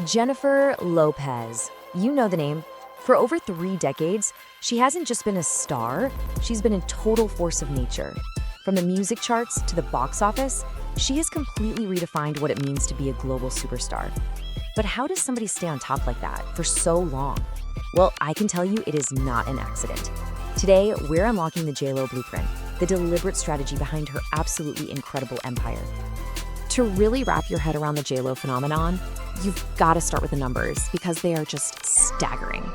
Jennifer Lopez. You know the name. For over 3 decades, she hasn't just been a star, she's been a total force of nature. From the music charts to the box office, she has completely redefined what it means to be a global superstar. But how does somebody stay on top like that for so long? Well, I can tell you it is not an accident. Today, we're unlocking the J.Lo Blueprint, the deliberate strategy behind her absolutely incredible empire. To really wrap your head around the J.Lo phenomenon, you've got to start with the numbers because they are just staggering.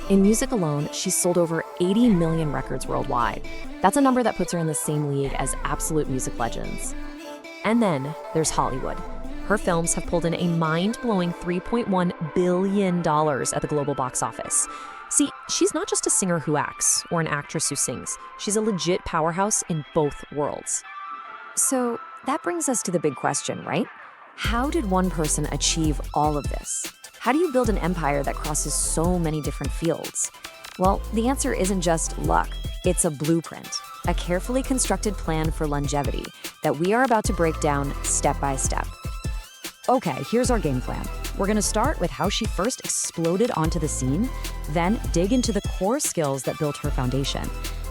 In music alone, she's sold over 80 million records worldwide. That's a number that puts her in the same league as absolute music legends. And then there's Hollywood. Her films have pulled in a mind-blowing $3.1 billion at the global box office. See, she's not just a singer who acts or an actress who sings. She's a legit powerhouse in both worlds. So that brings us to the big question, right? How did one person achieve all of this? How do you build an empire that crosses so many different fields? Well, the answer isn't just luck. It's a blueprint, a carefully constructed plan for longevity that we are about to break down step by step. Okay, here's our game plan. We're going to start with how she first exploded onto the scene, then dig into the core skills that built her foundation.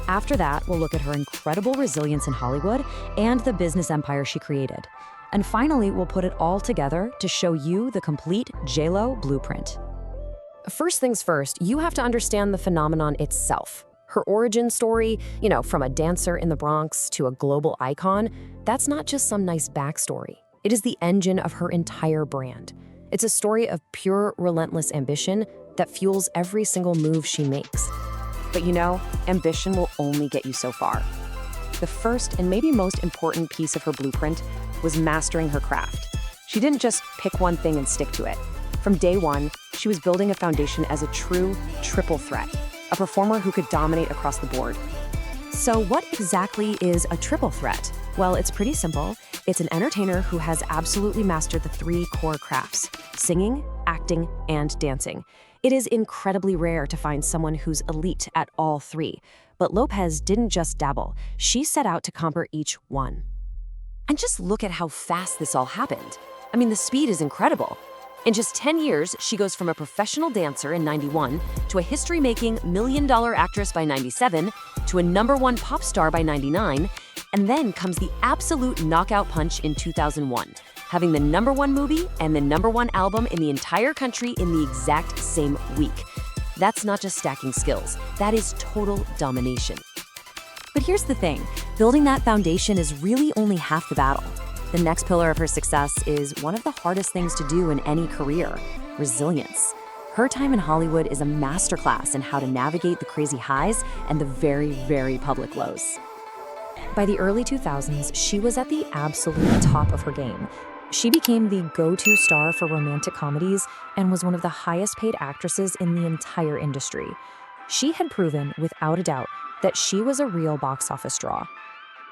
After that, we'll look at her incredible resilience in Hollywood and the business empire she created. And finally, we'll put it all together to show you the complete J.Lo blueprint. First things first, you have to understand the phenomenon itself. Her origin story, from a dancer in the Bronx to a global icon, that's not just some nice backstory. It is the engine of her entire brand. It's a story of pure, relentless ambition that fuels every single move she makes. But ambition will only get you so far. The first and maybe most important piece of her blueprint was mastering her craft. She didn't just pick one thing and stick to it. From day one, she was building a foundation as a true triple threat, a performer who could dominate across the board. So what exactly is a triple threat? Well, it's pretty simple. It's an entertainer who has absolutely mastered the 3 core crafts: singing, acting, and dancing. It is incredibly rare to find someone who's elite at all 3. But Lopez didn't just dabble. She set out to conquer each one. And just look at how fast this all happened. The speed is incredible. In just 10 years, she goes from a professional dancer in '91 to a history-making million-dollar actress by '97 to a #1 pop star by '99, and then comes the absolute knockout punch in 2001, having the #1 movie and the #1 album in the entire country in the exact same week. That's not just stacking skills, that is total domination. But here's the thing, building that foundation is really only half the battle. The next pillar of her success is one of the hardest things to do in any career: resilience. Her time in Hollywood is a masterclass in how to navigate the crazy highs and the very, very public lows. By the early 2000s, she was at the absolute top of her game. She became the go-to star for romantic comedies and was one of the highest-paid actresses in the entire industry. She had proven, without a doubt, that she was a real box office draw.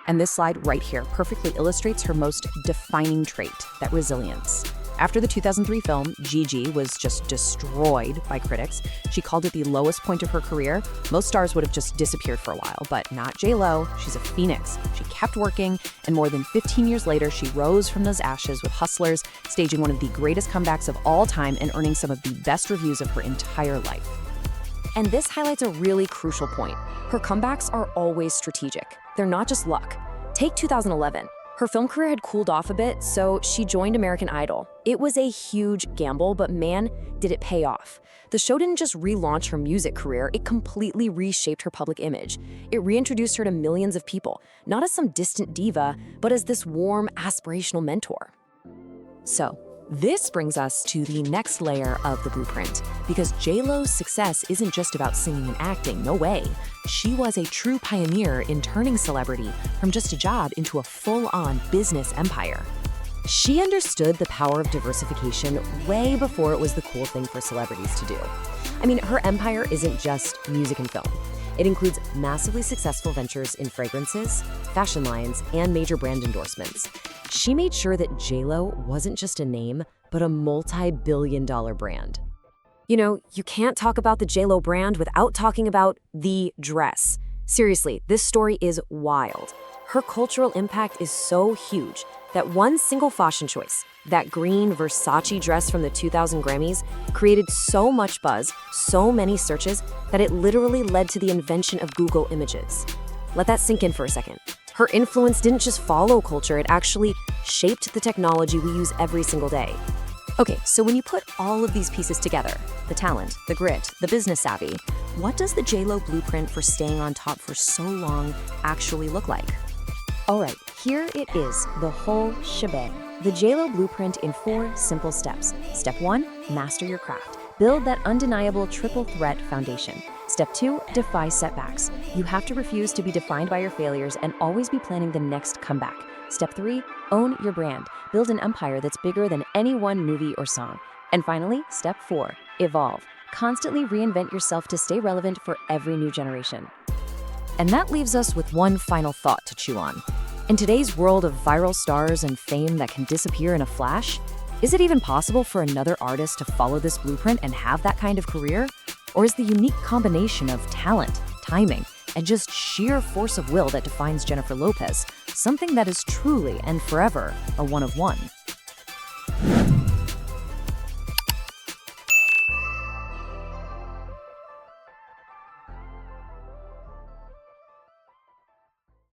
And this slide right here perfectly illustrates her most defining trait, that resilience. After the 2003 film, Gigi was just destroyed by critics. She called it the lowest point of her career. Most stars would have just disappeared for a while, but not J.Lo. She's a phoenix. She kept working, and more than 15 years later, she rose from those ashes with Hustlers, staging one of the greatest comebacks of all time and earning some of the best reviews of her entire life. And this highlights a really crucial point. Her comebacks are always strategic. They're not just luck. Take 2011. Her film career had cooled off a bit, so she joined American Idol. It was a huge gamble, but man, did it pay off. The show didn't just relaunch her music career, it completely reshaped her public image. It reintroduced her to millions of people, not as some distant diva, but as this warm, aspirational mentor. So, this brings us to the next layer of the blueprint, because J.Lo's success isn't just about singing and acting, no way. She was a true pioneer in turning celebrity from just a job into a full-on business empire. She understood the power of diversification way before it was the cool thing for celebrities to do. Her empire isn't just music and film. It includes massively successful ventures in fragrances, fashion lines, and major brand endorsements. She made sure that J.Lo wasn't just a name, but a multi-billion-dollar brand. You can't talk about the J.Lo brand without talking about the dress. Seriously, this story is wild. Her cultural impact is so huge that one single fashion choice, That green Versace dress from the 2000 Grammys created so much buzz, so many searches, that it literally led to the invention of Google Images. Let that sink in for a second. Her influence didn't just follow culture, it actually shaped the technology we use every single day. Okay, so when you put all of these pieces together, the talent, the grit, the business savvy, what does the J.Lo blueprint for staying on top for so long actually look like? All right, here it is, the whole shebang. The J.Lo blueprint in 4 simple steps. Step 1, master your craft. Build that undeniable triple threat foundation. Step 2, defy setbacks. You have to refuse to be defined by your failures and always be planning the next comeback. Step 3, own your brand. Build an empire that's bigger than any one movie or song. And finally, step 4, evolve. Constantly reinvent yourself to stay relevant for every new generation. And that leaves us with one final thought to chew on. In today's world of viral stars and fame that can disappear in a flash, is it even possible for another artist to follow this blueprint and have that kind of career? Or is the unique combination of talent, timing, and just sheer force of will that defines Jennifer Lopez something that is truly and forever a one of one?